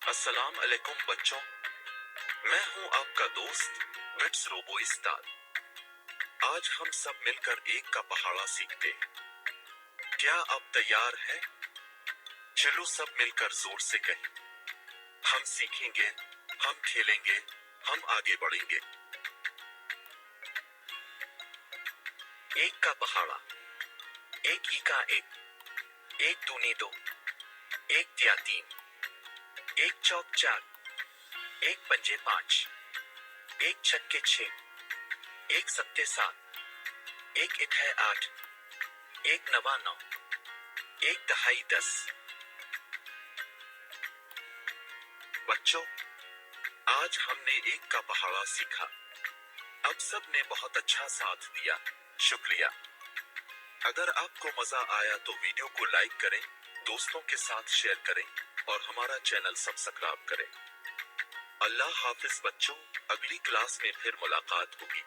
السلام علیکم بچوں، میں ہوں آپ کا دوست بٹس روبو استاد۔ آج ہم سب مل کر ایک کا پہاڑا سیکھتے ہیں۔ کیا آپ تیار ہیں؟ چلو سب مل کر زور سے کہیں، ہم سیکھیں گے، ہم کھیلیں گے، ہم آگے بڑھیں گے۔ ایک کا پہاڑا، ایک ای کا ایک، ایک دونی دو، ایک تیا تین، ایک چوک چار، ایک پنجے پانچ، ایک چھکے چھ، ایک ستے سات، ایک اٹھے آٹھ، ایک نوا نو، ایک دہائی 10۔ بچوں، آج ہم نے ایک کا پہاڑا سیکھا۔ اب سب نے بہت اچھا ساتھ دیا، شکریہ۔ اگر آپ کو مزہ آیا تو ویڈیو کو لائک کریں، دوستوں کے ساتھ شیئر کریں اور ہمارا چینل سبسکرائب کریں۔ اللہ حافظ بچوں، اگلی کلاس میں پھر ملاقات ہوگی۔